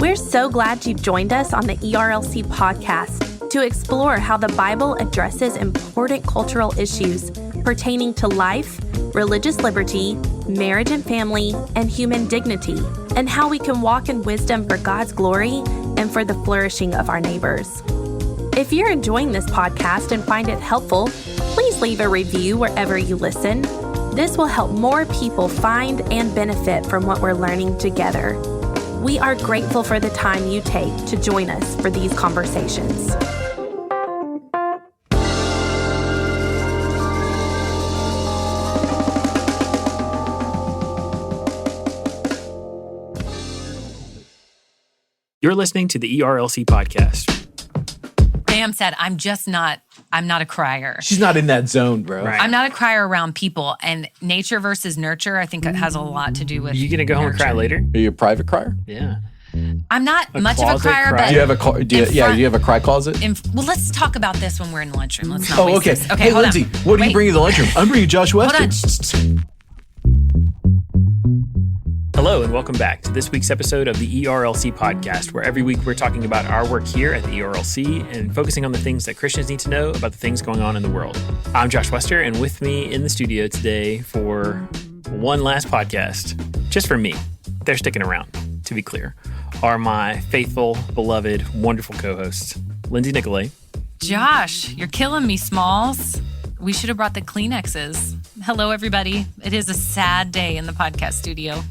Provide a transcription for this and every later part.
We're so glad you've joined us on the ERLC podcast to explore how the Bible addresses important cultural issues pertaining to life, religious liberty, marriage and family, and human dignity, and how we can walk in wisdom for God's glory and for the flourishing of our neighbors. If you're enjoying this podcast and find it helpful, please leave a review wherever you listen. This will help more people find and benefit from what we're learning together. We are grateful for the time you take to join us for these conversations. You're listening to the ERLC podcast. Pam said, I'm not a crier. She's not in that zone, bro. Right. I'm not a crier around people. And nature versus nurture, I think it has a lot to do with You gonna go home and cry later? Are you a private crier? Yeah. I'm not much of a closet crier, crier? but Do you have a do you have a cry closet? well, let's talk about this when we're in the lunchroom. Let's not waste okay. this. Okay, Hey, hold Lindsay, on. what are you Wait. bringing to the lunchroom? I'm bringing Josh Hold Wester. on. Shh. Hello and welcome back to this week's episode of the ERLC podcast, where every week we're talking about our work here at the ERLC and focusing on the things that Christians need to know about the things going on in the world. I'm Josh Wester, and with me in the studio today for one last podcast, just for me, they're sticking around, to be clear, are my faithful, beloved, wonderful co-hosts, Lindsay Nicolay. Josh, you're killing me, Smalls. We should have brought the Kleenexes. Hello, everybody. It is a sad day in the podcast studio.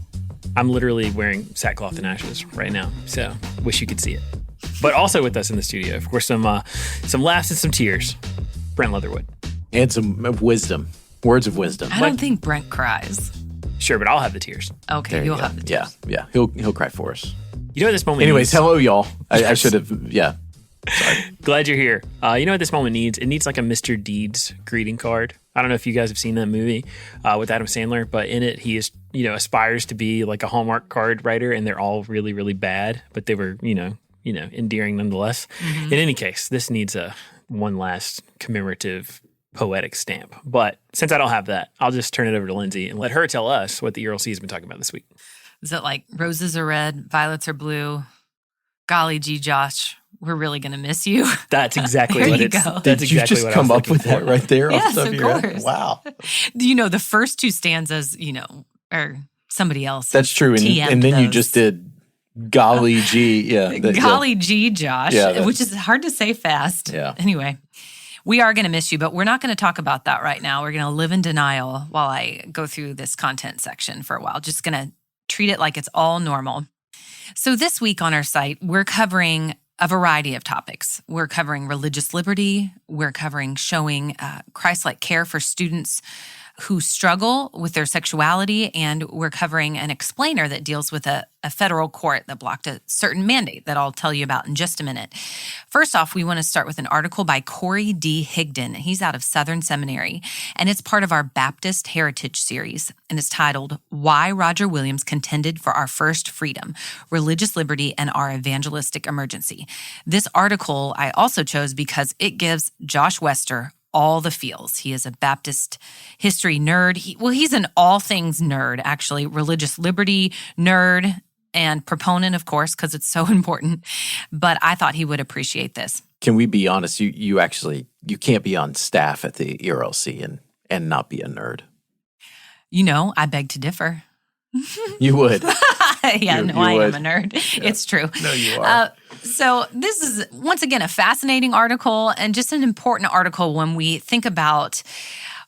I'm literally wearing sackcloth and ashes right now, so wish you could see it. But also with us in the studio, of course, some laughs and some tears, Brent Leatherwood. And some wisdom, words of wisdom. I don't think Brent cries. Sure, but I'll have the tears. Okay, There you you'll go. have the tears. Yeah. He'll cry for us. You know what this moment Anyways, needs? hello, y'all. I should have, yeah. Glad you're here. You know what this moment needs? It needs like a Mr. Deeds greeting card. I don't know if you guys have seen that movie with Adam Sandler, but in it he is, aspires to be like a Hallmark card writer, and they're all really, really bad, but they were, endearing nonetheless. Mm-hmm. In any case, this needs one last commemorative poetic stamp. But since I don't have that, I'll just turn it over to Lindsay and let her tell us what the ERLC has been talking about this week. Is it like roses are red, violets are blue? Golly gee, Josh, we're really going to miss you. That's exactly There what you it's. go. That's Did you exactly just what I come was up with looking that for. right there? Yes, off the top of your head? course. Wow. The first two stanzas, or somebody else. That's true. TM'd And then you those. just did golly gee. Yeah. Golly gee, Josh, Yeah, which is hard to say fast. Yeah. Anyway, we are going to miss you, but we're not going to talk about that right now. We're going to live in denial while I go through this content section for a while. Just going to treat it like it's all normal. So this week on our site, we're covering a variety of topics. We're covering religious liberty. We're covering showing Christ-like care for students who struggle with their sexuality, and we're covering an explainer that deals with a federal court that blocked a certain mandate that I'll tell you about in just a minute. First off, we want to start with an article by Corey D. Higdon. He's out of Southern Seminary, and it's part of our Baptist Heritage series, and it's titled, Why Roger Williams Contended for Our First Freedom, Religious Liberty, and Our Evangelistic Emergency. This article I also chose because it gives Josh Wester all the feels. He is a Baptist history nerd. He's an all things nerd, actually. Religious liberty nerd and proponent, of course, because it's so important. But I thought he would appreciate this. Can we be honest? You can't be on staff at the ERLC and not be a nerd. I beg to differ. You would. I You am would. a nerd. Yeah. It's true. No, you are. So this is, once again, a fascinating article and just an important article when we think about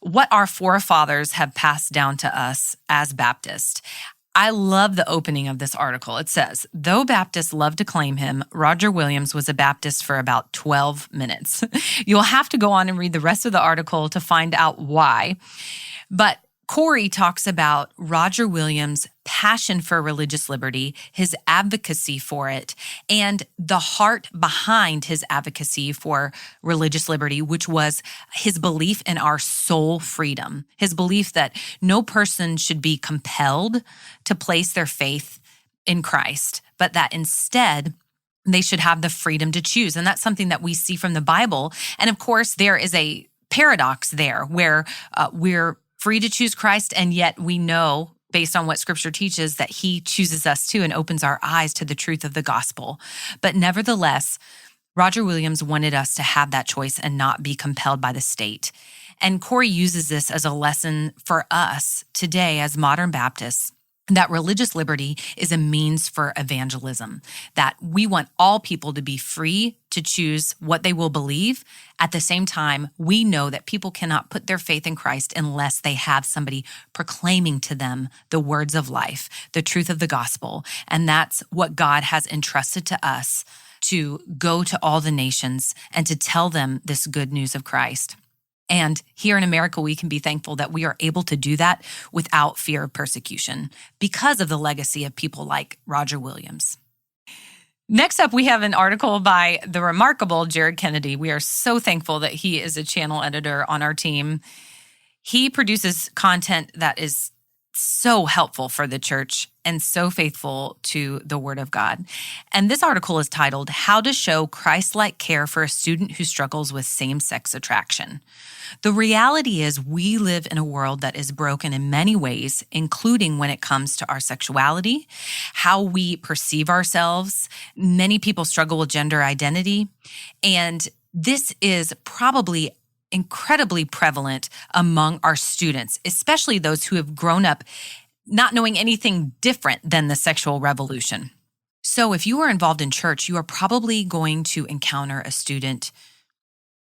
what our forefathers have passed down to us as Baptists. I love the opening of this article. It says, though Baptists love to claim him, Roger Williams was a Baptist for about 12 minutes. You'll have to go on and read the rest of the article to find out why. But Corey talks about Roger Williams' passion for religious liberty, his advocacy for it, and the heart behind his advocacy for religious liberty, which was his belief in our soul freedom, his belief that no person should be compelled to place their faith in Christ, but that instead they should have the freedom to choose. And that's something that we see from the Bible. And of course, there is a paradox there where we're free to choose Christ, and yet we know, based on what Scripture teaches, that he chooses us too and opens our eyes to the truth of the gospel. But nevertheless, Roger Williams wanted us to have that choice and not be compelled by the state. And Corey uses this as a lesson for us today as modern Baptists, that religious liberty is a means for evangelism, that we want all people to be free to choose what they will believe. At the same time, we know that people cannot put their faith in Christ unless they have somebody proclaiming to them the words of life, the truth of the gospel. And that's what God has entrusted to us, to go to all the nations and to tell them this good news of Christ. And here in America, we can be thankful that we are able to do that without fear of persecution because of the legacy of people like Roger Williams. Next up, we have an article by the remarkable Jared Kennedy. We are so thankful that he is a channel editor on our team. He produces content that is so helpful for the church and so faithful to the Word of God. And this article is titled, How to Show Christ-Like Care for a Student Who Struggles with Same-Sex Attraction. The reality is we live in a world that is broken in many ways, including when it comes to our sexuality, how we perceive ourselves. Many people struggle with gender identity, and this is probably incredibly prevalent among our students, especially those who have grown up not knowing anything different than the sexual revolution. So if you are involved in church, you are probably going to encounter a student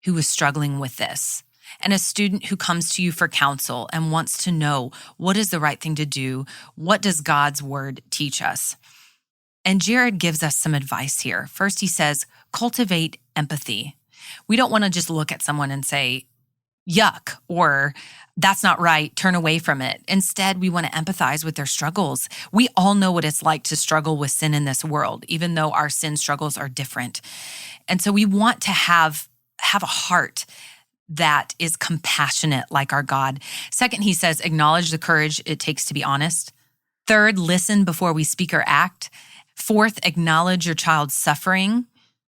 who is struggling with this, and a student who comes to you for counsel and wants to know what is the right thing to do, what does God's word teach us? And Jared gives us some advice here. First, he says, cultivate empathy. We don't want to just look at someone and say, yuck, or that's not right, turn away from it. Instead, we want to empathize with their struggles. We all know what it's like to struggle with sin in this world, even though our sin struggles are different. And so we want to have a heart that is compassionate like our God. Second, he says, acknowledge the courage it takes to be honest. Third, listen before we speak or act. Fourth, acknowledge your child's suffering.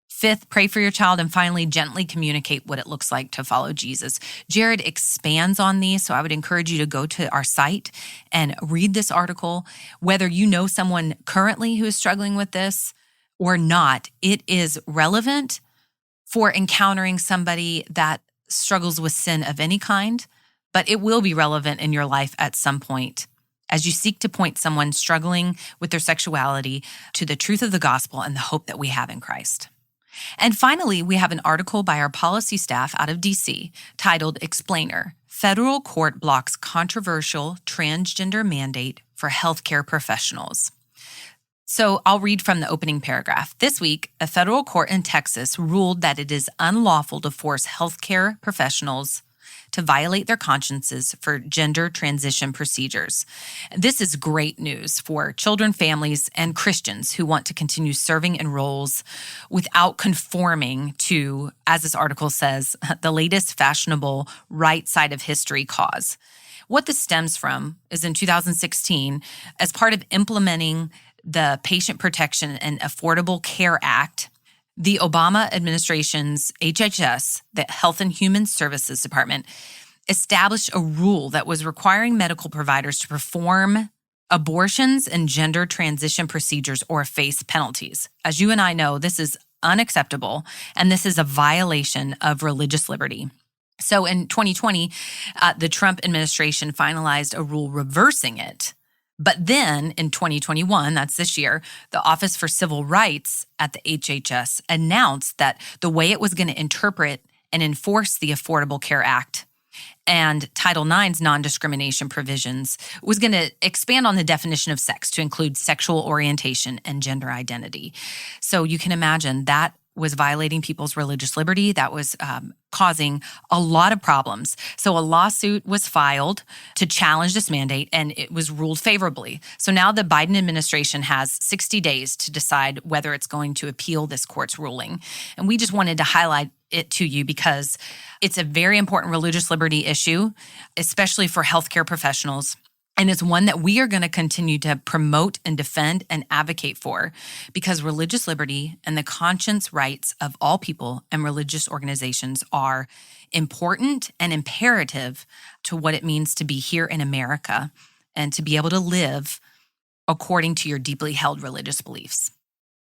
Fifth, pray for your child. And finally, gently communicate what it looks like to follow Jesus. Jared expands on these, so I would encourage you to go to our site and read this article. Whether you know someone currently who is struggling with this or not, it is relevant for encountering somebody that struggles with sin of any kind, but it will be relevant in your life at some point as you seek to point someone struggling with their sexuality to the truth of the gospel and the hope that we have in Christ. And finally, we have an article by our policy staff out of DC titled Explainer, Federal Court Blocks Controversial Transgender Mandate for Healthcare Professionals. So I'll read from the opening paragraph. This week, a federal court in Texas ruled that it is unlawful to force healthcare professionals to violate their consciences for gender transition procedures. This is great news for children, families, and Christians who want to continue serving in roles without conforming to, as this article says, the latest fashionable right side of history cause. What this stems from is in 2016, as part of implementing the Patient Protection and Affordable Care Act, the Obama administration's HHS, the Health and Human Services Department, established a rule that was requiring medical providers to perform abortions and gender transition procedures or face penalties. As you and I know, this is unacceptable, and this is a violation of religious liberty. So in 2020, the Trump administration finalized a rule reversing it. But then in 2021, that's this year, the Office for Civil Rights at the HHS announced that the way it was going to interpret and enforce the Affordable Care Act and Title IX's non-discrimination provisions was going to expand on the definition of sex to include sexual orientation and gender identity. So you can imagine that was violating people's religious liberty. That was causing a lot of problems. So a lawsuit was filed to challenge this mandate, and it was ruled favorably. So now the Biden administration has 60 days to decide whether it's going to appeal this court's ruling. And we just wanted to highlight it to you because it's a very important religious liberty issue, especially for healthcare professionals. And it's one that we are going to continue to promote and defend and advocate for, because religious liberty and the conscience rights of all people and religious organizations are important and imperative to what it means to be here in America and to be able to live according to your deeply held religious beliefs.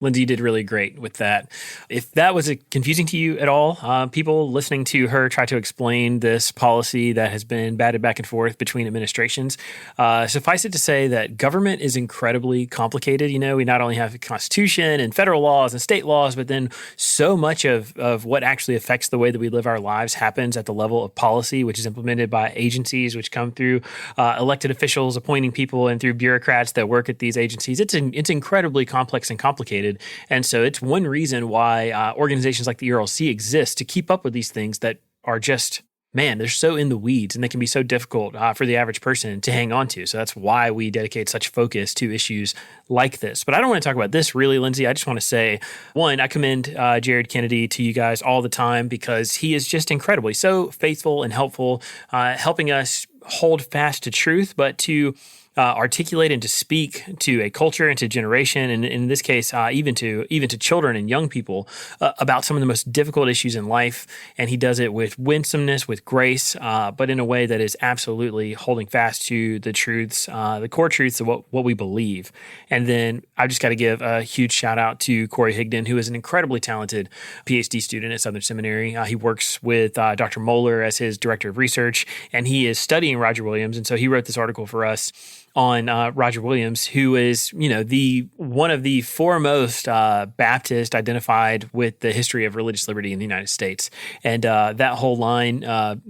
Lindsay did really great with that. If that was confusing to you at all, people listening to her try to explain this policy that has been batted back and forth between administrations, suffice it to say that government is incredibly complicated. We not only have the Constitution and federal laws and state laws, but then so much of what actually affects the way that we live our lives happens at the level of policy, which is implemented by agencies, which come through elected officials appointing people and through bureaucrats that work at these agencies. It's incredibly complex and complicated. And so it's one reason why organizations like the ERLC exist, to keep up with these things that are just, man, they're so in the weeds and they can be so difficult for the average person to hang on to. So that's why we dedicate such focus to issues like this. But I don't want to talk about this really, Lindsay. I just want to say, one, I commend Jared Kennedy to you guys all the time, because he is just incredibly so faithful and helpful, helping us hold fast to truth, but to articulate and to speak to a culture and to generation, and in this case, even to children and young people about some of the most difficult issues in life. And he does it with winsomeness, with grace, but in a way that is absolutely holding fast to the truths, the core truths of what we believe. And then I've just got to give a huge shout out to Corey Higdon, who is an incredibly talented PhD student at Southern Seminary. He works with Dr. Moeller as his director of research, and he is studying Roger Williams. And so he wrote this article for us on Roger Williams, who is, one of the foremost Baptist identified with the history of religious liberty in the United States. And that whole line,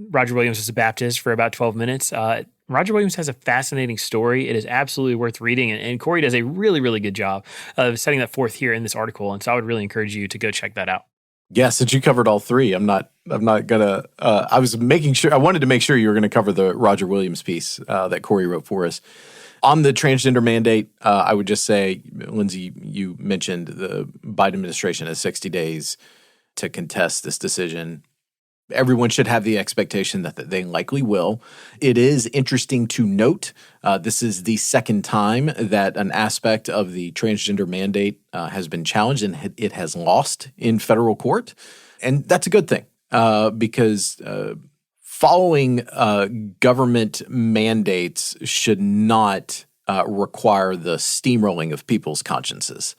Roger Williams was a Baptist, for about 12 minutes. Roger Williams has a fascinating story. It is absolutely worth reading. And Corey does a really, really good job of setting that forth here in this article. And so I would really encourage you to go check that out. Yeah, since you covered all three, I'm not gonna. I was making sure. I wanted to make sure you were going to cover the Roger Williams piece that Corey wrote for us. On the transgender mandate, I would just say, Lindsay, you mentioned the Biden administration has 60 days to contest this decision. Everyone should have the expectation that they likely will. It is interesting to note, this is the second time that an aspect of the transgender mandate has been challenged, and it has lost in federal court. And that's a good thing, because following government mandates should not require the steamrolling of people's consciences.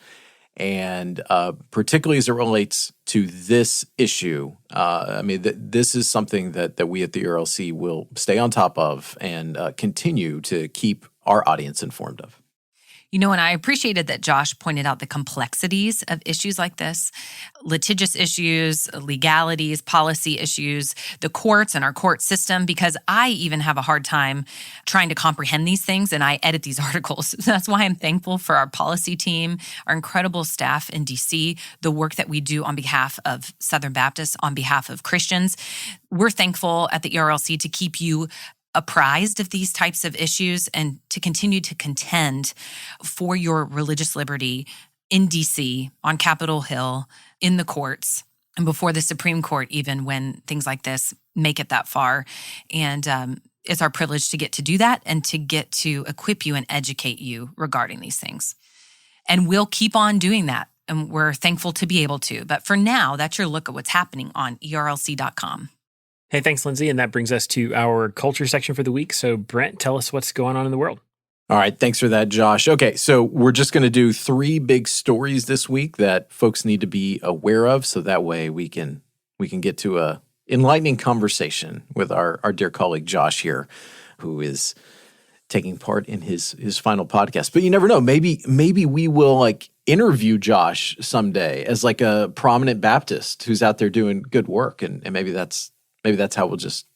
And particularly as it relates to this issue, this is something that we at the ERLC will stay on top of and continue to keep our audience informed of. And I appreciated that Josh pointed out the complexities of issues like this, litigious issues, legalities, policy issues, the courts and our court system, because I even have a hard time trying to comprehend these things, and I edit these articles. That's why I'm thankful for our policy team, our incredible staff in DC, the work that we do on behalf of Southern Baptists, on behalf of Christians. We're thankful at the ERLC to keep you apprised of these types of issues and to continue to contend for your religious liberty in DC, on Capitol Hill, in the courts, and before the Supreme Court, even when things like this make it that far. And it's our privilege to get to do that and to get to equip you and educate you regarding these things. And we'll keep on doing that, and we're thankful to be able to. But for now, that's your look at what's happening on ERLC.com. Hey, thanks, Lindsay. And that brings us to our culture section for the week. So, Brent, tell us what's going on in the world. All right. Thanks for that, Josh. Okay. So we're just going to do 3 big stories this week that folks need to be aware of. So that way we can get to a enlightening conversation with our dear colleague, Josh here, who is taking part in his final podcast. But you never know. Maybe we will interview Josh someday as a prominent Baptist who's out there doing good work. And maybe that's how we'll just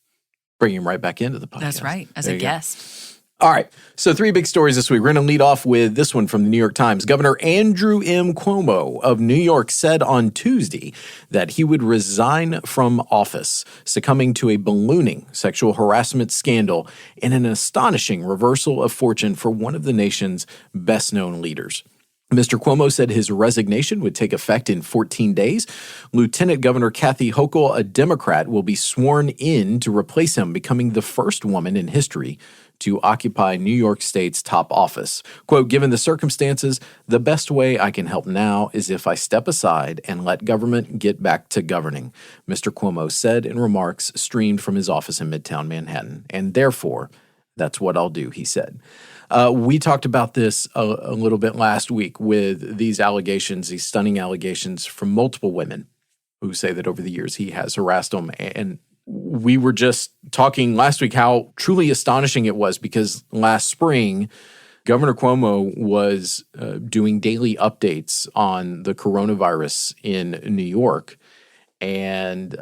bring him right back into the podcast. That's right, as a guest. All right, so 3 big stories this week. We're going to lead off with this one from the New York Times. Governor Andrew M. Cuomo of New York said on Tuesday that he would resign from office, succumbing to a ballooning sexual harassment scandal in an astonishing reversal of fortune for one of the nation's best-known leaders. Mr. Cuomo said his resignation would take effect in 14 days. Lieutenant Governor Kathy Hochul, a Democrat, will be sworn in to replace him, becoming the first woman in history to occupy New York State's top office. Quote, given the circumstances, the best way I can help now is if I step aside and let government get back to governing, Mr. Cuomo said in remarks streamed from his office in Midtown Manhattan. And therefore, that's what I'll do, he said. We talked about this a little bit last week with these allegations, these stunning allegations from multiple women who say that over the years he has harassed them. And we were just talking last week how truly astonishing it was because last spring, Governor Cuomo was doing daily updates on the coronavirus in New York. And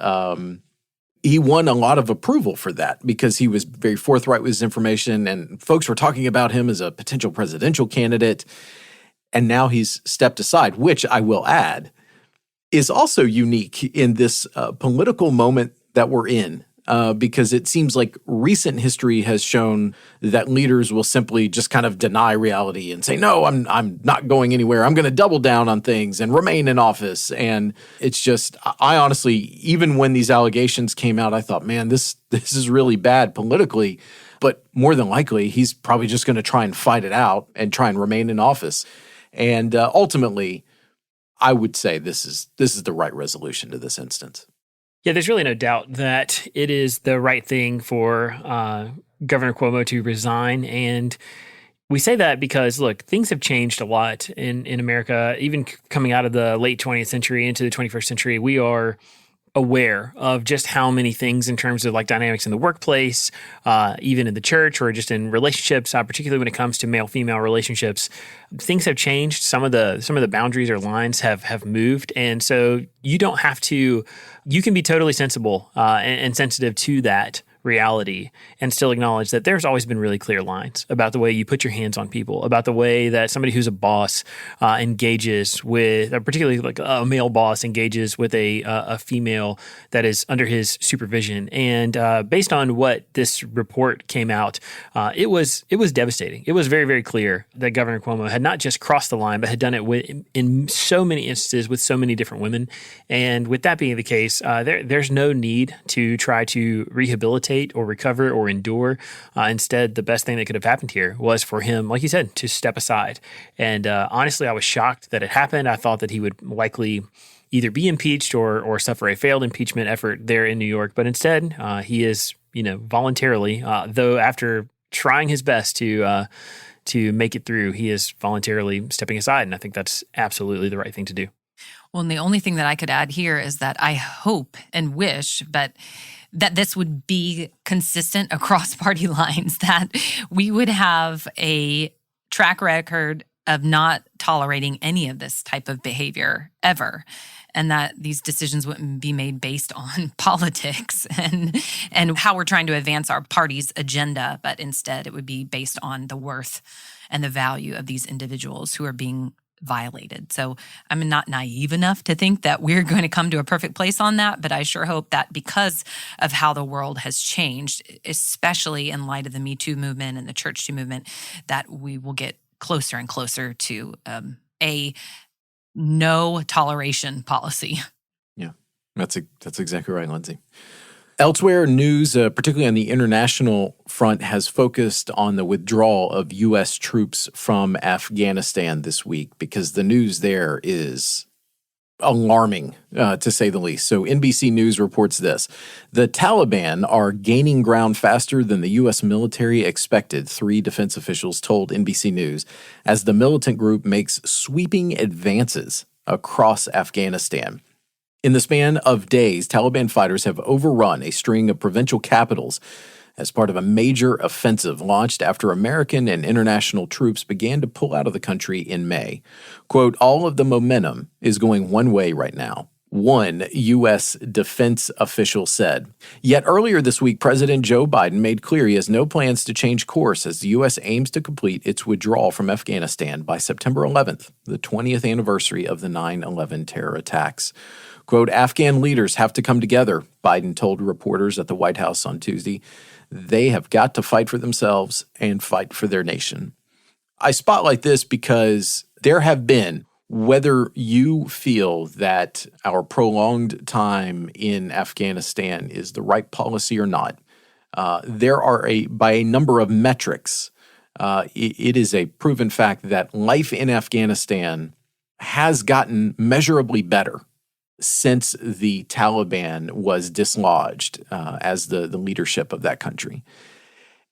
he won a lot of approval for that because he was very forthright with his information and folks were talking about him as a potential presidential candidate. And now he's stepped aside, which I will add is also unique in this political moment that we're in. Because it seems like recent history has shown that leaders will simply just kind of deny reality and say, no, I'm not going anywhere. I'm going to double down on things and remain in office. And it's just, I honestly, even when these allegations came out, I thought, man, this is really bad politically. But more than likely, he's probably just going to try and fight it out and try and remain in office. And ultimately, I would say this is the right resolution to this instance. Yeah, there's really no doubt that it is the right thing for Governor Cuomo to resign. And we say that because, look, things have changed a lot in America. Even coming out of the late 20th century into the 21st century, we are aware of just how many things in terms of like dynamics in the workplace, even in the church or just in relationships, particularly when it comes to male-female relationships, things have changed. Some of the boundaries or lines have moved. And so you don't have to, you can be totally sensible and sensitive to that reality and still acknowledge that there's always been really clear lines about the way you put your hands on people, about the way that somebody who's a boss engages with, particularly like a male boss engages with a female that is under his supervision. And based on what this report came out, it was devastating. It was very, very clear that Governor Cuomo had not just crossed the line, but had done it in so many instances with so many different women. And with that being the case, there's no need to try to rehabilitate or recover or endure. Instead, the best thing that could have happened here was for him, like you said, to step aside. And honestly, I was shocked that it happened. I thought that he would likely either be impeached or suffer a failed impeachment effort there in New York. But instead, he is, voluntarily, though after trying his best to make it through, he is voluntarily stepping aside. And I think that's absolutely the right thing to do. Well, and the only thing that I could add here is that I hope and wish that this would be consistent across party lines, that we would have a track record of not tolerating any of this type of behavior ever, and that these decisions wouldn't be made based on politics and how we're trying to advance our party's agenda, but instead it would be based on the worth and the value of these individuals who are being violated. So I'm not naive enough to think that we're going to come to a perfect place on that, but I sure hope that because of how the world has changed, especially in light of the Me Too movement and the Church Too movement, that we will get closer and closer to a no toleration policy. Yeah, that's exactly right, Lindsay. Elsewhere, news, particularly on the international front, has focused on the withdrawal of U.S. troops from Afghanistan this week because the news there is alarming, to say the least. So NBC News reports this. The Taliban are gaining ground faster than the U.S. military expected, 3 defense officials told NBC News, as the militant group makes sweeping advances across Afghanistan. In the span of days, Taliban fighters have overrun a string of provincial capitals as part of a major offensive launched after American and international troops began to pull out of the country in May. Quote, all of the momentum is going one way right now, one U.S. defense official said. Yet earlier this week, President Joe Biden made clear he has no plans to change course as the U.S. aims to complete its withdrawal from Afghanistan by September 11th, the 20th anniversary of the 9/11 terror attacks. Quote, Afghan leaders have to come together, Biden told reporters at the White House on Tuesday. They have got to fight for themselves and fight for their nation. I spotlight this because there have been, whether you feel that our prolonged time in Afghanistan is the right policy or not, there are by a number of metrics, it is a proven fact that life in Afghanistan has gotten measurably better since the Taliban was dislodged as the leadership of that country.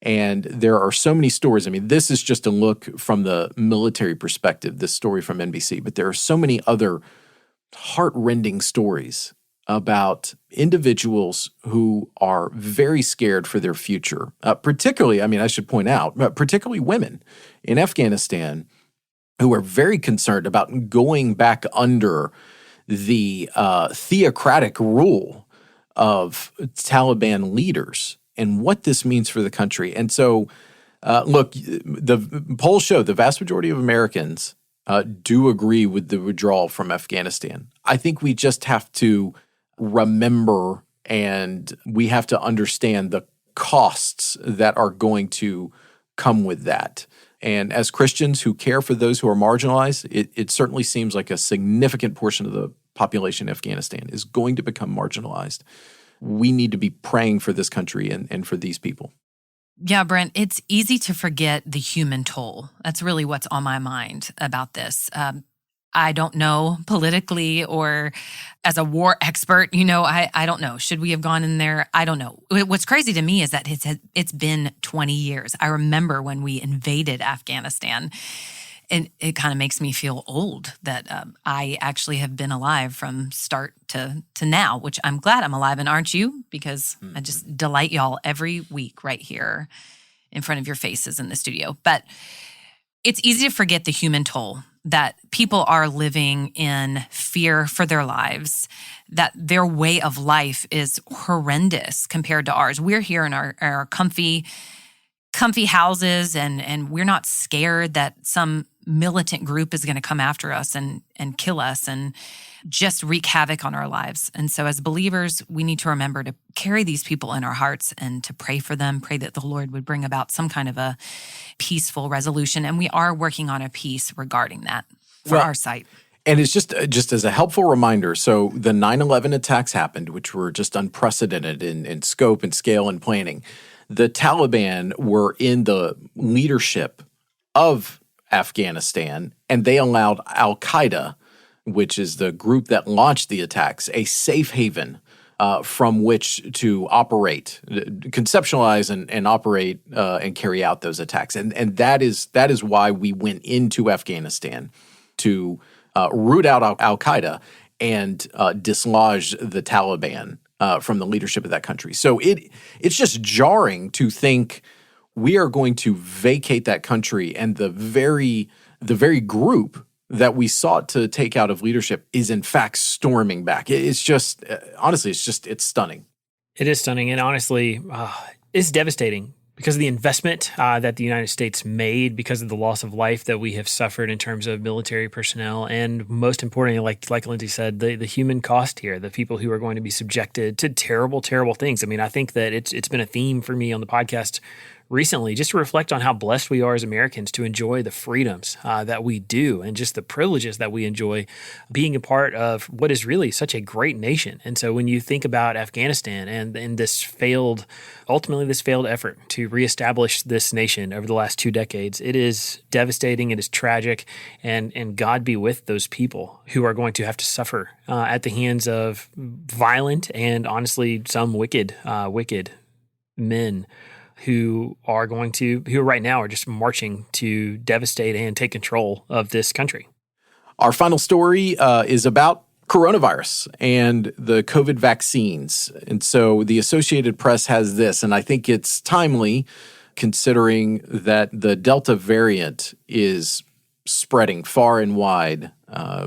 And there are so many stories. I mean, this is just a look from the military perspective, this story from NBC, but there are so many other heart-rending stories about individuals who are very scared for their future, particularly, I mean, I should point out, particularly women in Afghanistan who are very concerned about going back under the theocratic rule of Taliban leaders and what this means for the country. And so, look, the polls show the vast majority of Americans do agree with the withdrawal from Afghanistan. I think we just have to remember and we have to understand the costs that are going to come with that. And as Christians who care for those who are marginalized, it certainly seems like a significant portion of the population in Afghanistan is going to become marginalized. We need to be praying for this country and for these people. Yeah, Brent, it's easy to forget the human toll. That's really what's on my mind about this. I don't know politically or as a war expert, I don't know. Should we have gone in there? I don't know. What's crazy to me is that it's been 20 years. I remember when we invaded Afghanistan, and it kind of makes me feel old that I actually have been alive from start to now, which I'm glad I'm alive. And aren't you? Because I just delight y'all every week right here in front of your faces in the studio. But it's easy to forget the human toll, that people are living in fear for their lives, that their way of life is horrendous compared to ours. We're here in our comfy houses, and we're not scared that some militant group is going to come after us and kill us and just wreak havoc on our lives. And so as believers, we need to remember to carry these people in our hearts and to pray for them, pray that the Lord would bring about some kind of a peaceful resolution. And we are working on a peace regarding that for our site. And it's just as a helpful reminder, so the 9/11 attacks happened, which were just unprecedented in scope and scale and planning. The Taliban were in the leadership of Afghanistan, and they allowed Al-Qaeda, which is the group that launched the attacks, a safe haven from which to operate, conceptualize and operate and carry out those attacks. And that is why we went into Afghanistan to root out Al-Qaeda and dislodge the Taliban from the leadership of that country. So it's just jarring to think we are going to vacate that country, and the very group that we sought to take out of leadership is in fact storming back. It's just, honestly, it's stunning. It is stunning, and honestly, it's devastating because of the investment that the United States made, because of the loss of life that we have suffered in terms of military personnel, and most importantly, like Lindsay said, the human cost here, the people who are going to be subjected to terrible, terrible things. I mean, I think that it's been a theme for me on the podcast recently, just to reflect on how blessed we are as Americans to enjoy the freedoms that we do, and just the privileges that we enjoy being a part of what is really such a great nation. And so when you think about Afghanistan and this failed effort to reestablish this nation over the last 2 decades, it is devastating, it is tragic, and God be with those people who are going to have to suffer at the hands of violent and honestly some wicked men who right now are just marching to devastate and take control of this country. Our final story is about coronavirus and the COVID vaccines. And so the Associated Press has this, and I think it's timely considering that the Delta variant is spreading far and wide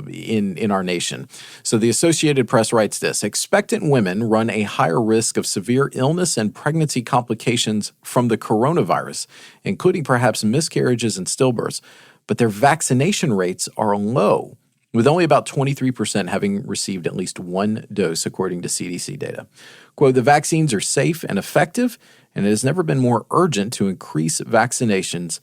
in our nation. So the Associated Press writes this: expectant women run a higher risk of severe illness and pregnancy complications from the coronavirus, including perhaps miscarriages and stillbirths, but their vaccination rates are low, with only about 23% having received at least one dose, according to CDC data. Quote, the vaccines are safe and effective, and it has never been more urgent to increase vaccinations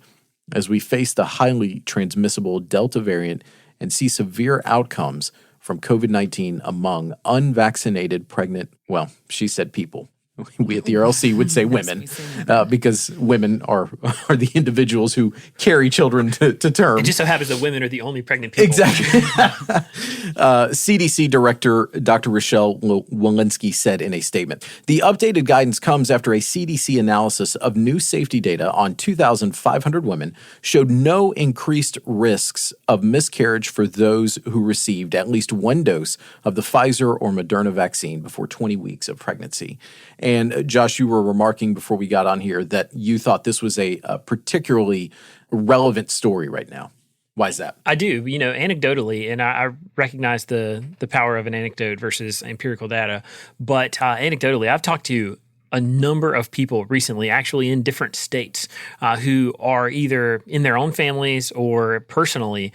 as we face the highly transmissible Delta variant and see severe outcomes from COVID-19 among unvaccinated pregnant, well, she said people. We at the ERLC would say women, because women are the individuals who carry children to term. It just so happens that women are the only pregnant people. Exactly. CDC Director Dr. Rochelle Walensky said in a statement, the updated guidance comes after a CDC analysis of new safety data on 2,500 women showed no increased risks of miscarriage for those who received at least one dose of the Pfizer or Moderna vaccine before 20 weeks of pregnancy. And Josh, you were remarking before we got on here that you thought this was a particularly relevant story right now. Why is that? I do, anecdotally, and I recognize the power of an anecdote versus empirical data. But anecdotally, I've talked to a number of people recently, actually in different states, who are either in their own families or personally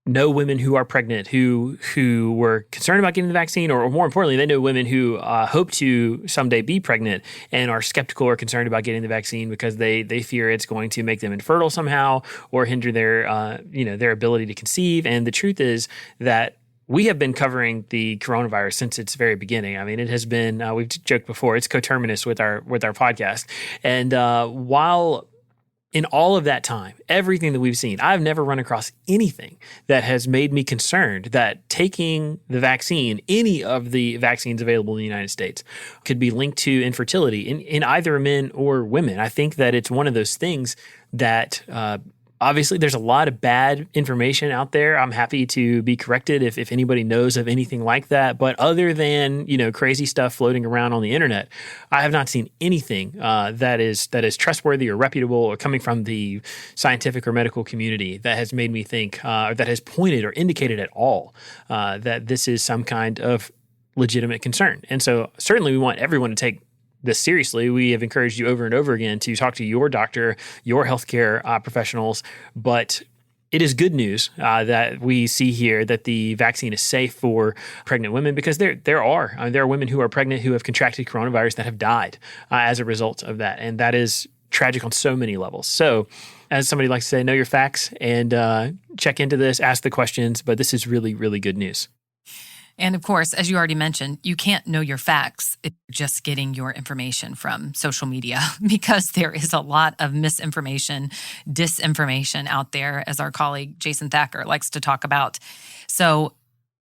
know women who are pregnant who were concerned about getting the vaccine, or more importantly, they know women who hope to someday be pregnant and are skeptical or concerned about getting the vaccine because they fear it's going to make them infertile somehow or hinder their ability to conceive. And the truth is that we have been covering the coronavirus since its very beginning. I mean, it has been, we've joked before, it's coterminous with our podcast. And while in all of that time, everything that we've seen, I've never run across anything that has made me concerned that taking the vaccine, any of the vaccines available in the United States, could be linked to infertility in either men or women. I think that it's one of those things that obviously there's a lot of bad information out there. I'm happy to be corrected if anybody knows of anything like that. But other than, crazy stuff floating around on the internet, I have not seen anything that is trustworthy or reputable or coming from the scientific or medical community that has made me think, or that has pointed or indicated at all that this is some kind of legitimate concern. And so certainly we want everyone to take this seriously. We have encouraged you over and over again to talk to your doctor, your healthcare professionals, but it is good news that we see here that the vaccine is safe for pregnant women, because there are women who are pregnant who have contracted coronavirus that have died as a result of that, and that is tragic on so many levels. So, as somebody likes to say, know your facts and check into this, ask the questions, but this is really, really good news. And of course, as you already mentioned, you can't know your facts if you're just getting your information from social media, because there is a lot of misinformation, disinformation out there, as our colleague Jason Thacker likes to talk about. So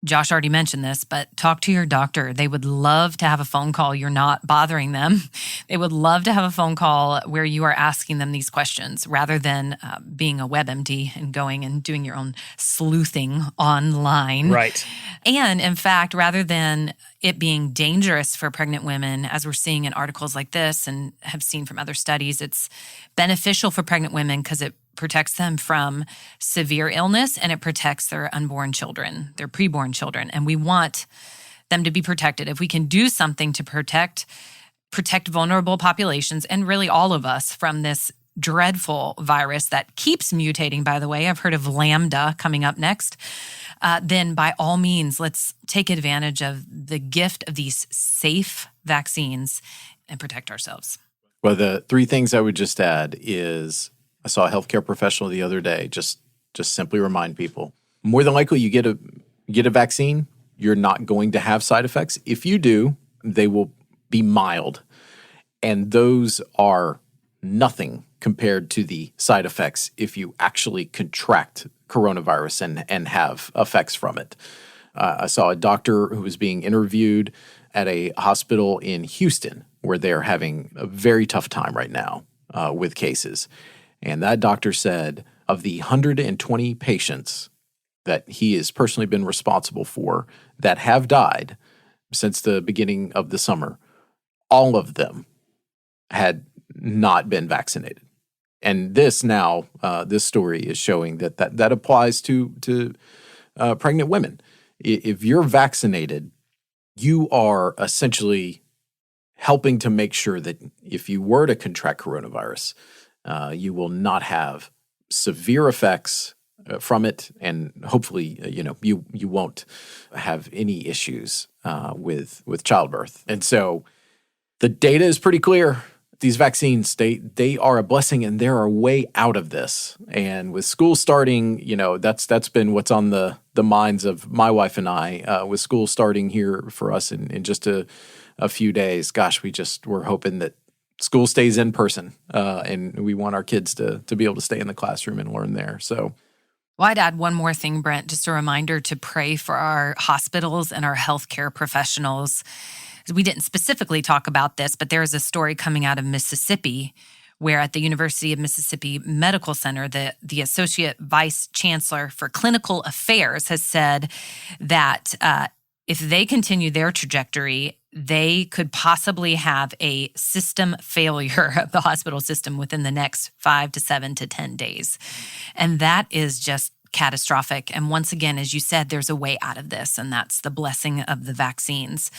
Josh already mentioned this, but talk to your doctor. They would love to have a phone call. You're not bothering them. They would love to have a phone call where you are asking them these questions rather than being a WebMD and going and doing your own sleuthing online. Right. And in fact, rather than it being dangerous for pregnant women, as we're seeing in articles like this and have seen from other studies, it's beneficial for pregnant women because it protects them from severe illness and it protects their unborn children, their preborn children. And we want them to be protected. If we can do something to protect vulnerable populations and really all of us from this dreadful virus that keeps mutating, by the way, I've heard of Lambda coming up next, then by all means, let's take advantage of the gift of these safe vaccines and protect ourselves. Well, the three things I would just add is, I saw a healthcare professional the other day just simply remind people, more than likely you get a vaccine, you're not going to have side effects. If you do, they will be mild. And those are nothing compared to the side effects if you actually contract coronavirus and have effects from it. I saw a doctor who was being interviewed at a hospital in Houston where they're having a very tough time right now with cases. And that doctor said of the 120 patients that he has personally been responsible for that have died since the beginning of the summer, all of them had not been vaccinated. And this story is showing that applies to pregnant women. If you're vaccinated, you are essentially helping to make sure that if you were to contract coronavirus, you will not have severe effects from it, and hopefully, you won't have any issues with childbirth. And so, the data is pretty clear. these vaccines, they are a blessing, and they're a way out of this. And with school starting, that's been what's on the minds of my wife and I. With school starting here for us in just a few days, gosh, we're hoping that school stays in person, and we want our kids to be able to stay in the classroom and learn there. So. Well, I'd add one more thing, Brent, just a reminder to pray for our hospitals and our healthcare professionals. We didn't specifically talk about this, but there is a story coming out of Mississippi where at the University of Mississippi Medical Center, the Associate Vice Chancellor for Clinical Affairs has said that if they continue their trajectory, they could possibly have a system failure of the hospital system within the next 5 to 7 to 10 days. And that is just catastrophic. And once again, as you said, there's a way out of this, and that's the blessing of the vaccines.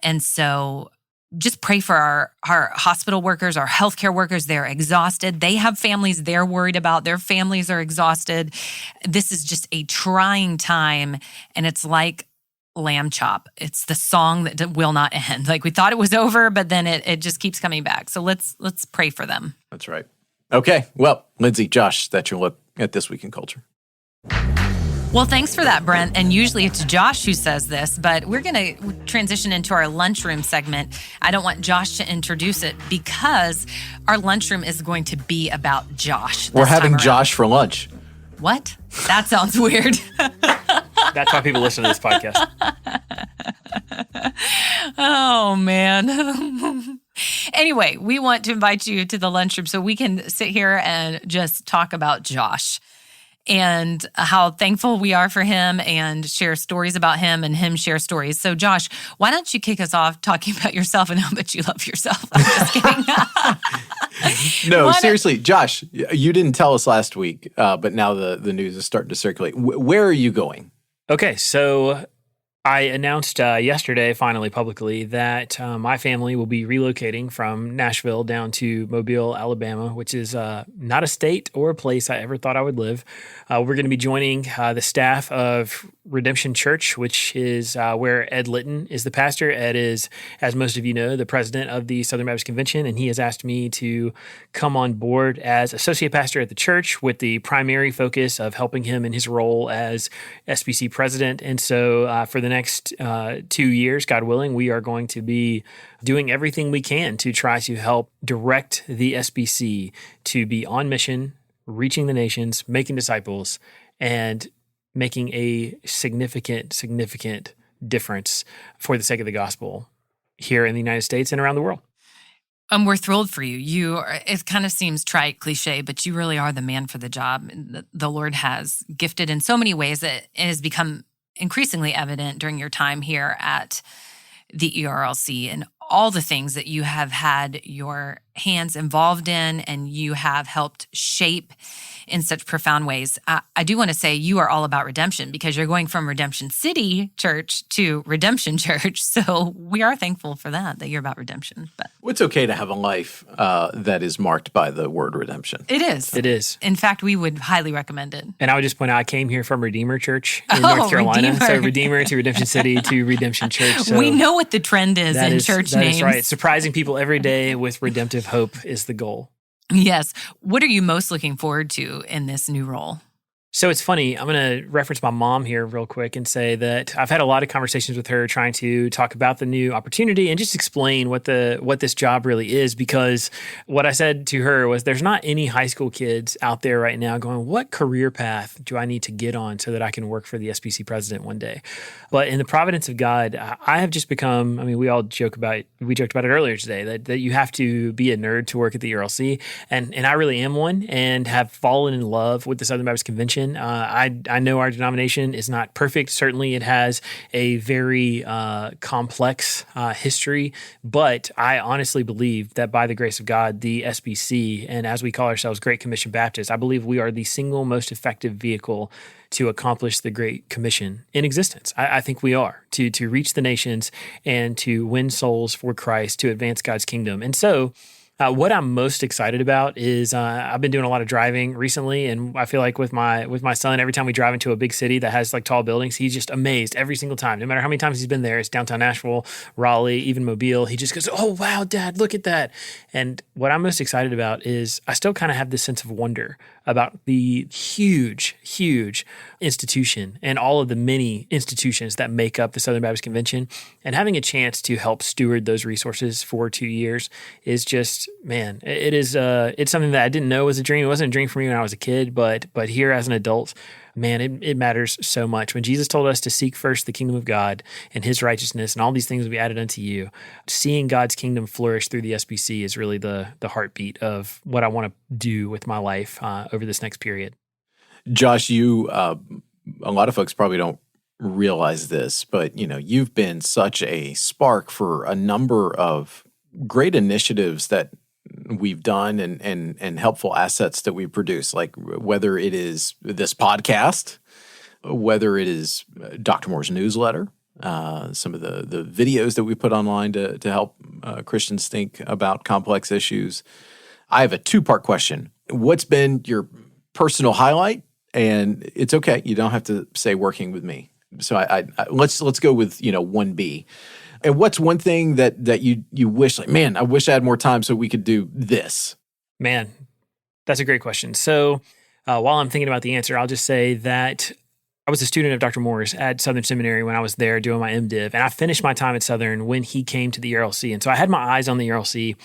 And so just pray for our hospital workers, our healthcare workers. They're exhausted. They have families they're worried about. Their families are exhausted. This is just a trying time, and it's like lamb chop. It's the song that will not end. Like we thought it was over, but then it just keeps coming back. So let's pray for them. That's right. Okay. Well, Lindsay, Josh, that's your look at This Week in Culture. Well, thanks for that, Brent. And usually it's Josh who says this, but we're going to transition into our lunchroom segment. I don't want Josh to introduce it because our lunchroom is going to be about Josh. We're having Josh for lunch. What? That sounds weird. That's why people listen to this podcast. Oh, man. Anyway, we want to invite you to the lunchroom so we can sit here and just talk about Josh and how thankful we are for him and share stories about him and him share stories. So, Josh, why don't you kick us off talking about yourself and how much you love yourself? I'm just kidding. No, seriously, Josh, you didn't tell us last week, but now the news is starting to circulate. Where are you going? Okay, so I announced yesterday, finally publicly, that my family will be relocating from Nashville down to Mobile, Alabama, which is not a state or a place I ever thought I would live. We're going to be joining the staff of Redemption Church, which is where Ed Litton is the pastor. Ed is, as most of you know, the president of the Southern Baptist Convention, and he has asked me to come on board as associate pastor at the church with the primary focus of helping him in his role as SBC president. And so for the next 2 years, God willing, we are going to be doing everything we can to try to help direct the SBC to be on mission, reaching the nations, making disciples, and making a significant difference for the sake of the gospel here in the United States and around the world. We're thrilled for you. It kind of seems trite, cliche, but you really are the man for the job. The Lord has gifted in so many ways that it has become increasingly evident during your time here at the ERLC and all the things that you have had your hands involved in and you have helped shape in such profound ways. I do want to say you are all about redemption because you're going from Redemption City Church to Redemption Church. So we are thankful for that you're about redemption. But it's okay to have a life that is marked by the word redemption. It is. It is. In fact, we would highly recommend it. And I would just point out, I came here from Redeemer Church in North Carolina. Redeemer. So Redeemer to Redemption City to Redemption Church. So we know what the trend is in church names. That is right. Surprising people every day with redemptive hope is the goal. Yes. What are you most looking forward to in this new role? So it's funny, I'm going to reference my mom here real quick and say that I've had a lot of conversations with her trying to talk about the new opportunity and just explain what this job really is, because what I said to her was there's not any high school kids out there right now going, what career path do I need to get on so that I can work for the SBC president one day? But in the providence of God, I have just become, we joked about it earlier today, that you have to be a nerd to work at the ERLC, and I really am one and have fallen in love with the Southern Baptist Convention. I know our denomination is not perfect. Certainly it has a very complex history, but I honestly believe that by the grace of God, the SBC, and as we call ourselves Great Commission Baptists, I believe we are the single most effective vehicle to accomplish the Great Commission in existence. I think we are, to reach the nations and to win souls for Christ, to advance God's kingdom. And so What I'm most excited about is I've been doing a lot of driving recently, and I feel like with my son, every time we drive into a big city that has like tall buildings, he's just amazed every single time. No matter how many times he's been there, it's downtown Nashville, Raleigh, even Mobile. He just goes, "Oh wow, Dad, look at that!" And what I'm most excited about is I still kind of have this sense of wonder about the huge institution and all of the many institutions that make up the Southern Baptist Convention, and having a chance to help steward those resources for 2 years is just, man, it's something that I didn't know was a dream. It wasn't a dream for me when I was a kid, but here as an adult, man, it matters so much. When Jesus told us to seek first the kingdom of God and his righteousness, and all these things will be added unto you, seeing God's kingdom flourish through the SBC is really the heartbeat of what I want to do with my life over this next period. Josh, you, a lot of folks probably don't realize this, but you've been such a spark for a number of great initiatives that we've done and helpful assets that we produce, like whether it is this podcast, whether it is Dr. Moore's newsletter, some of the videos that we put online to help Christians think about complex issues. I have a two-part question. What's been your personal highlight? And it's okay, you don't have to say working with me. So I let's go with 1B. And what's one thing that you wish, like, man, I wish I had more time so we could do this? Man, that's a great question. So while I'm thinking about the answer, I'll just say that I was a student of Dr. Moore's at Southern Seminary when I was there doing my MDiv, and I finished my time at Southern when he came to the ERLC. And so I had my eyes on the ERLC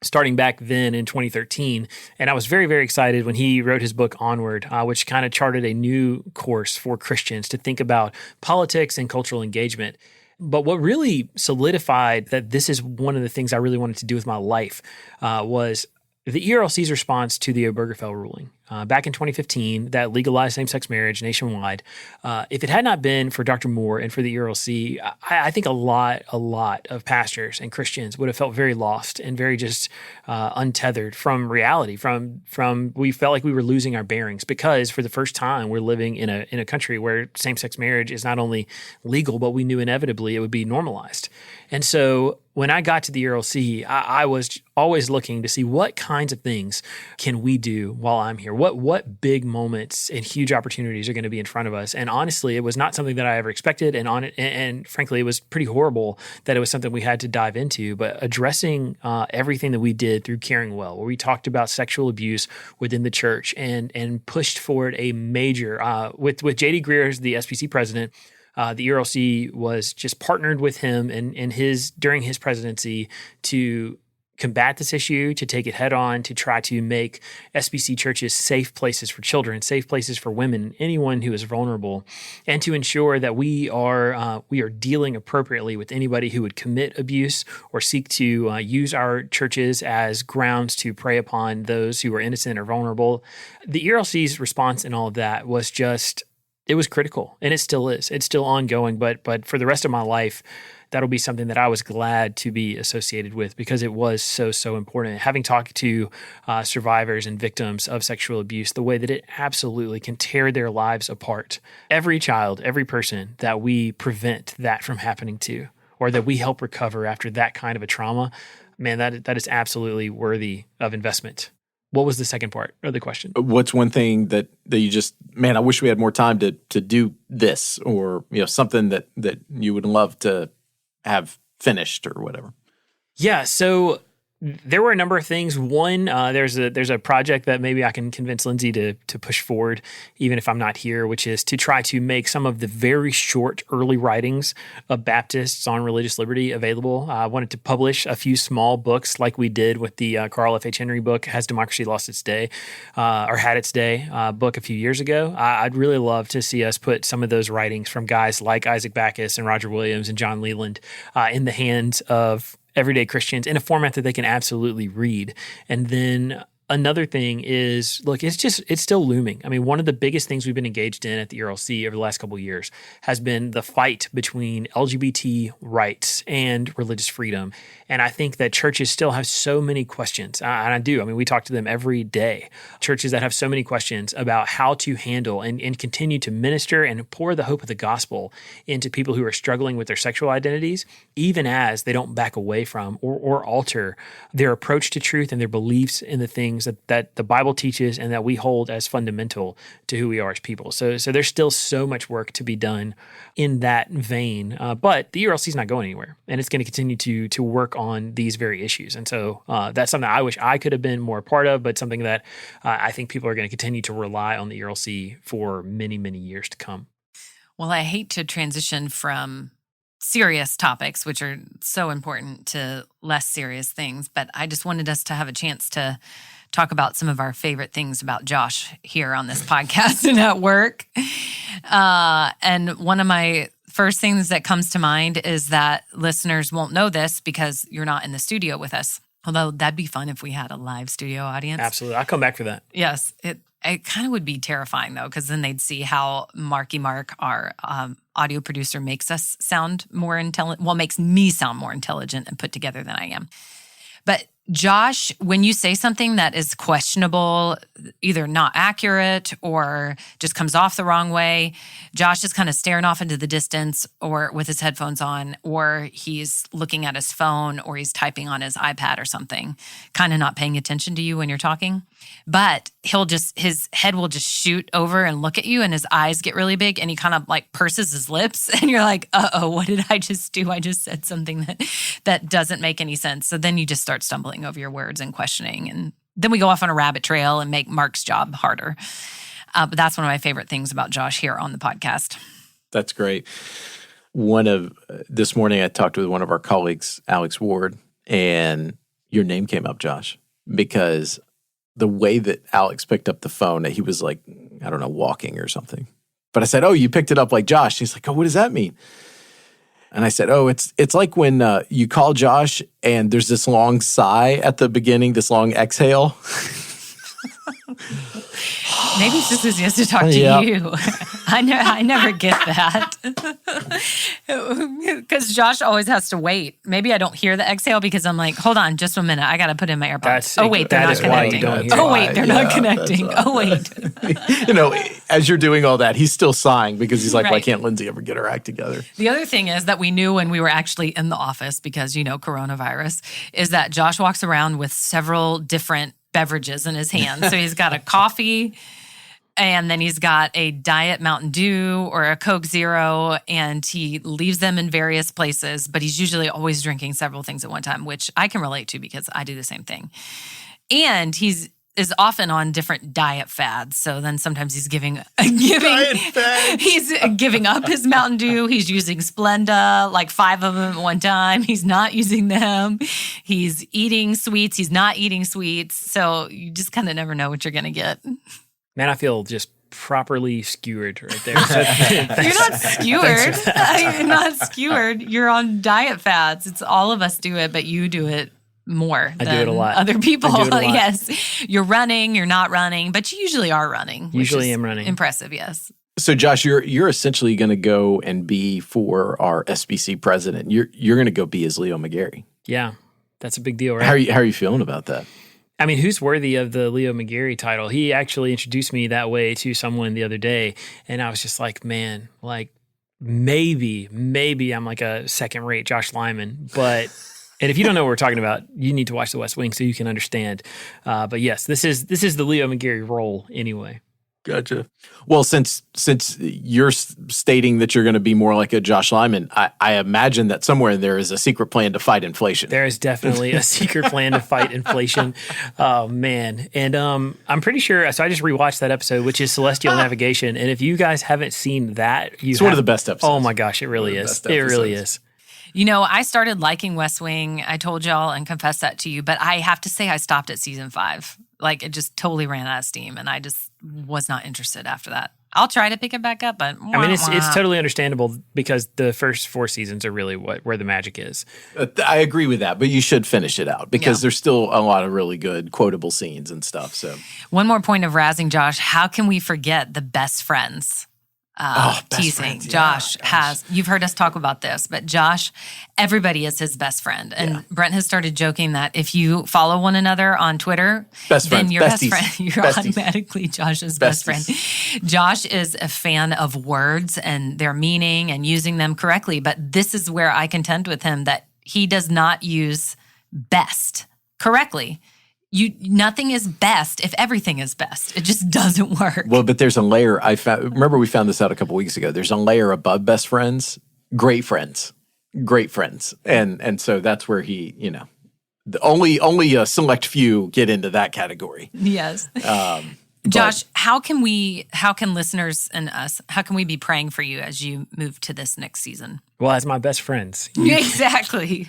starting back then in 2013. And I was very, very excited when he wrote his book Onward, which kind of charted a new course for Christians to think about politics and cultural engagement. But what really solidified that this is one of the things I really wanted to do with my life was the ERLC's response to the Obergefell ruling back in 2015 that legalized same-sex marriage nationwide. If it had not been for Dr. Moore and for the ERLC, I think a lot of pastors and Christians would have felt very lost and very just untethered from reality. From we felt like we were losing our bearings because for the first time we're living in a country where same-sex marriage is not only legal, but we knew inevitably it would be normalized. And so when I got to the ERLC, I was always looking to see what kinds of things can we do while I'm here. What big moments and huge opportunities are going to be in front of us? And honestly, it was not something that I ever expected. And frankly, it was pretty horrible that it was something we had to dive into. But addressing everything that we did through Caring Well, where we talked about sexual abuse within the church and pushed forward a major with J.D. Greer as the SBC president. The ERLC was just partnered with him during his presidency to combat this issue, to take it head on, to try to make SBC churches safe places for children, safe places for women, anyone who is vulnerable, and to ensure that we are dealing appropriately with anybody who would commit abuse or seek to use our churches as grounds to prey upon those who are innocent or vulnerable. The ERLC's response in all of that was just, it was critical, and it still is. It's still ongoing, but for the rest of my life, that'll be something that I was glad to be associated with because it was so important. Having talked to survivors and victims of sexual abuse, the way that it absolutely can tear their lives apart. Every child, every person that we prevent that from happening to, or that we help recover after that kind of a trauma, man, that is absolutely worthy of investment. What was the second part of the question? What's one thing that you just, man, I wish we had more time to do this, or something that you would love to have finished or whatever? Yeah, so there were a number of things. One, there's a project that maybe I can convince Lindsay to push forward, even if I'm not here, which is to try to make some of the very short early writings of Baptists on religious liberty available. I wanted to publish a few small books like we did with the Carl F. H. Henry book, Has Democracy Lost Its Day, or Had Its Day book a few years ago. I'd really love to see us put some of those writings from guys like Isaac Backus and Roger Williams and John Leland in the hands of everyday Christians in a format that they can absolutely read. And then another thing is, look, it's still looming. I mean, one of the biggest things we've been engaged in at the ERLC over the last couple of years has been the fight between LGBT rights and religious freedom. And I think that churches still have so many questions. And I do. I mean, we talk to them every day. Churches that have so many questions about how to handle and continue to minister and pour the hope of the gospel into people who are struggling with their sexual identities, even as they don't back away from or alter their approach to truth and their beliefs in the things that the Bible teaches and that we hold as fundamental to who we are as people. So there's still so much work to be done in that vein. But the ERLC is not going anywhere, and it's going to continue to work on these very issues. And so that's something I wish I could have been more a part of, but something that I think people are going to continue to rely on the ERLC for many, many years to come. Well, I hate to transition from serious topics, which are so important, to less serious things, but I just wanted us to have a chance to talk about some of our favorite things about Josh here on this podcast and at work. And one of my first things that comes to mind is that listeners won't know this because you're not in the studio with us. Although that'd be fun if we had a live studio audience. Absolutely. I'll come back for that. Yes. It kind of would be terrifying, though, because then they'd see how Marky Mark, our audio producer, makes us sound more intelligent. Well, makes me sound more intelligent and put together than I am. But Josh, when you say something that is questionable, either not accurate or just comes off the wrong way, Josh is kind of staring off into the distance or with his headphones on, or he's looking at his phone, or he's typing on his iPad or something, kind of not paying attention to you when you're talking. But his head will just shoot over and look at you, and his eyes get really big, and he kind of like purses his lips, and you're like, uh-oh, what did I just do? I just said something that doesn't make any sense. So then you just start stumbling over your words and questioning, and then we go off on a rabbit trail and make Mark's job harder. But that's one of my favorite things about Josh here on the podcast. That's great. This morning I talked with one of our colleagues, Alex Ward, and your name came up, Josh, because the way that Alex picked up the phone, he was like, I don't know, walking or something. But I said, oh, you picked it up like Josh. He's like, oh, what does that mean? And I said, oh, it's like when you call Josh and there's this long sigh at the beginning, this long exhale. Maybe it's just as he has to talk to you. I never get that. Because Josh always has to wait. Maybe I don't hear the exhale because I'm like, hold on just a minute. I got to put in my AirPods. They're not connecting. They're not connecting. Oh, wait. As you're doing all that, he's still sighing because he's like, right. Why can't Lindsay ever get her act together? The other thing is that we knew when we were actually in the office, because, coronavirus, is that Josh walks around with several different beverages in his hand. So he's got a coffee, and then he's got a Diet Mountain Dew or a Coke Zero, and he leaves them in various places, but he's usually always drinking several things at one time, which I can relate to because I do the same thing. And is often on different diet fads. So then sometimes he's giving up his Mountain Dew. He's using Splenda, like 5 of them at one time. He's not using them. He's eating sweets. He's not eating sweets. So you just kind of never know what you're going to get. Man, I feel just properly skewered right there. You're not skewered. You're not skewered. You're on diet fads. It's all of us do it, but you do it more than I do it a lot. Other people. I do it a lot. Yes. You're running, you're not running, but you usually are running. Usually am running. Impressive, yes. So Josh, you're essentially going to go and be for our SBC president. You're going to go be as Leo McGarry. Yeah. That's a big deal, right? How are you feeling about that? I mean, who's worthy of the Leo McGarry title? He actually introduced me that way to someone the other day, and I was just like, man, like maybe I'm like a second-rate Josh Lyman, but and if you don't know what we're talking about, you need to watch The West Wing so you can understand. But yes, this is the Leo McGarry role anyway. Gotcha. Well, since you're stating that you're going to be more like a Josh Lyman, I imagine that somewhere there is a secret plan to fight inflation. There is definitely a secret plan to fight inflation. Oh, man. And I'm pretty sure, so I just rewatched that episode, which is Celestial Navigation. And if you guys haven't seen that, it's one of the best episodes. Oh, my gosh, it really is. It really is. I started liking West Wing. I told y'all and confessed that to you, but I have to say I stopped at season 5. Like, it just totally ran out of steam, and I just was not interested after that. I'll try to pick it back up, but I mean, it's totally understandable because the first 4 seasons are really where the magic is. I agree with that, but you should finish it out because there's still a lot of really good quotable scenes and stuff. So, one more point of razzing Josh. How can we forget the best friends? Best teasing. friends, yeah. Josh has, you've heard us talk about this, but Josh, everybody is his best friend. And Brent has started joking that if you follow one another on Twitter, then your best friend, you're automatically Josh's best friend. Josh is a fan of words and their meaning and using them correctly. But this is where I contend with him that he does not use best correctly. Nothing is best if everything is best. It just doesn't work. Well, but there's a layer remember we found this out a couple weeks ago. There's a layer above best friends, great friends. And so that's where he, only a select few get into that category. Yes. Josh, how can listeners and us, how can we be praying for you as you move to this next season? Well, as my best friends. Exactly.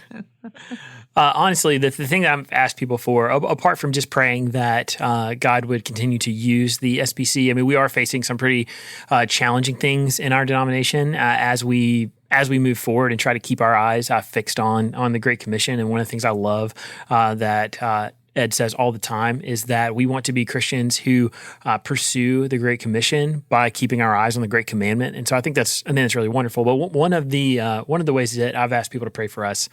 Honestly, the thing that I've asked people for, apart from just praying that God would continue to use the SBC, I mean, we are facing some pretty challenging things in our denomination as we move forward and try to keep our eyes fixed on the Great Commission. And one of the things I love that Ed says all the time is that we want to be Christians who pursue the Great Commission by keeping our eyes on the Great Commandment. And so I think that's really wonderful. But one of the ways that I've asked people to pray for us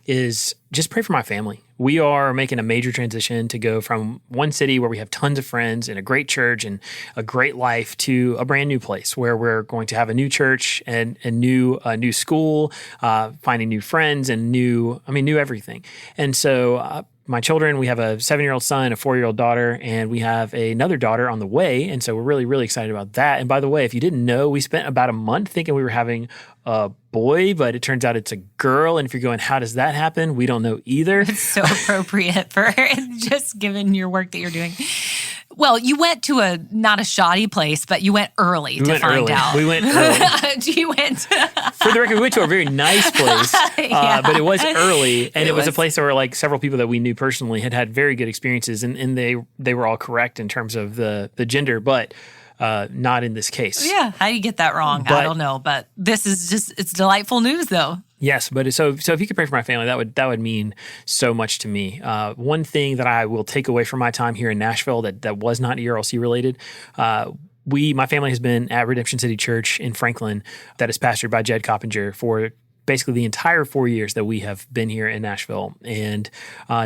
is just pray for my family. We are making a major transition to go from one city where we have tons of friends and a great church and a great life to a brand new place where we're going to have a new church and a new school, finding new friends and new everything. And so my children, we have a 7-year-old son, a 4-year-old daughter, and we have another daughter on the way. And so we're really, really excited about that. And by the way, if you didn't know, we spent about a month thinking we were having a boy, but it turns out it's a girl. And if you're going, how does that happen? We don't know either. It's so appropriate for just given your work that you're doing. Well, you went to not a shoddy place, but you went early to find out. We went early. You went. For the record, we went to a very nice place, but it was early, and it was a place that were like several people that we knew personally had very good experiences, and they were all correct in terms of the gender, but not in this case. Yeah, how do you get that wrong? I don't know, but this is it's delightful news, though. Yes, but so if you could pray for my family, that would mean so much to me. One thing that I will take away from my time here in Nashville that was not ERLC related, my family has been at Redemption City Church in Franklin that is pastored by Jed Coppinger for basically the entire 4 years that we have been here in Nashville. And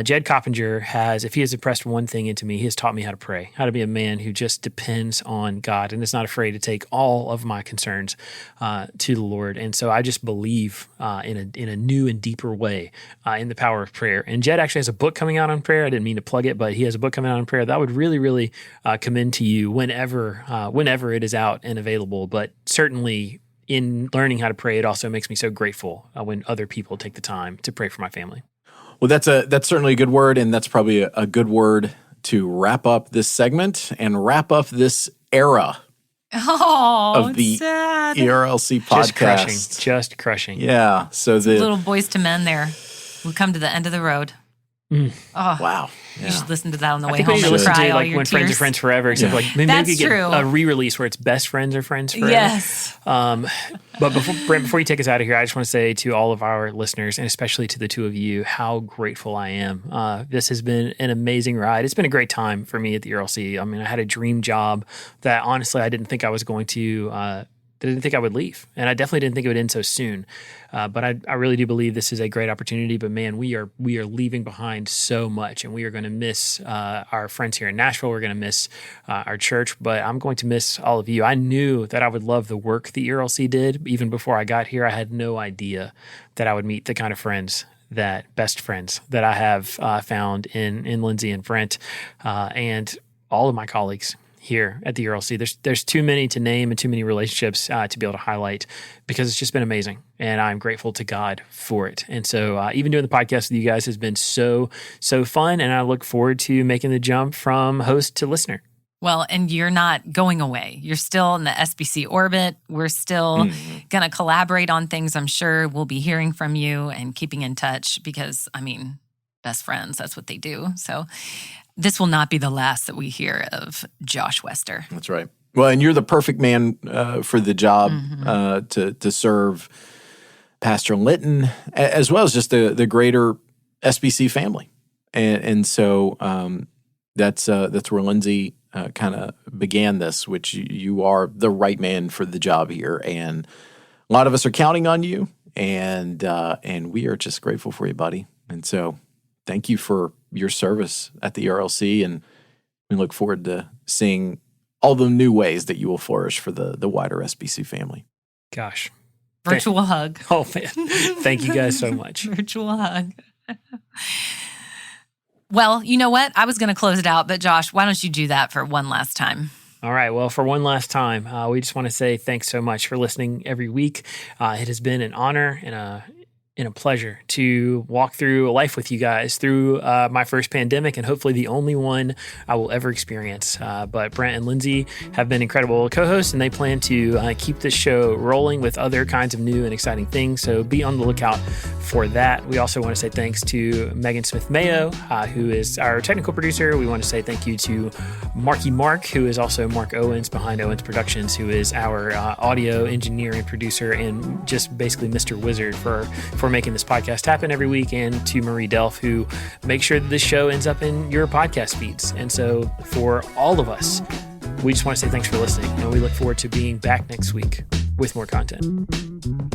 Jed Coppinger if he has impressed one thing into me, he has taught me how to pray, how to be a man who just depends on God and is not afraid to take all of my concerns to the Lord. And so I just believe in a new and deeper way in the power of prayer. And Jed actually has a book coming out on prayer. I didn't mean to plug it, but he has a book coming out on prayer that I would really, really commend to you whenever it is out and available. But certainly in learning how to pray, it also makes me so grateful when other people take the time to pray for my family. Well, that's certainly a good word, and that's probably a good word to wrap up this segment and wrap up this era of the sad. ERLC podcast. Just crushing. Yeah. So the little boys to men there. We come to the end of the road. Mm. Oh, wow. You should listen to that on the way home and listen cry to all like your When tears. Friends are Friends Forever, except like maybe we could get true. a re-release where it's Best Friends are Friends Forever. Yes. But before you take us out of here, I just want to say to all of our listeners, and especially to the two of you, how grateful I am. This has been an amazing ride. It's been a great time for me at the ERLC. I mean, I had a dream job that honestly I didn't think I was going to didn't think I would leave. And I definitely didn't think it would end so soon. But I really do believe this is a great opportunity. But man, we are leaving behind so much, and we are going to miss our friends here in Nashville. We're going to miss our church, but I'm going to miss all of you. I knew that I would love the work the ERLC did. Even before I got here, I had no idea that I would meet the kind of friends best friends that I have found in Lindsay and Brent and all of my colleagues here at the ERLC. There's too many to name and too many relationships to be able to highlight because it's just been amazing. And I'm grateful to God for it. And so even doing the podcast with you guys has been so, so fun. And I look forward to making the jump from host to listener. Well, and you're not going away. You're still in the SBC orbit. We're still going to collaborate on things. I'm sure we'll be hearing from you and keeping in touch because, I mean, best friends, that's what they do. So this will not be the last that we hear of Josh Wester. That's right. Well, and you're the perfect man for the job to serve Pastor Linton, as well as just the greater SBC family. And so that's where Lindsay kind of began this, which you are the right man for the job here. And a lot of us are counting on you, and we are just grateful for you, buddy. And so thank you for your service at the ERLC, and we look forward to seeing all the new ways that you will flourish for the wider SBC family. Gosh. Virtual hug. Oh, man. Thank you guys so much. Virtual hug. Well, you know what? I was going to close it out, but Josh, why don't you do that for one last time? All right. Well, for one last time, we just want to say thanks so much for listening every week. It has been an honor and a pleasure to walk through a life with you guys through my first pandemic, and hopefully the only one I will ever experience. But Brent and Lindsay have been incredible co-hosts, and they plan to keep this show rolling with other kinds of new and exciting things. So be on the lookout for that. We also want to say thanks to Megan Smith-Mayo, who is our technical producer. We want to say thank you to Marky Mark, who is also Mark Owens behind Owens Productions, who is our audio engineer and producer, and just basically Mr. Wizard for making this podcast happen every week, and to Marie Delph, who makes sure that this show ends up in your podcast feeds. And so for all of us, we just want to say thanks for listening, and we look forward to being back next week with more content.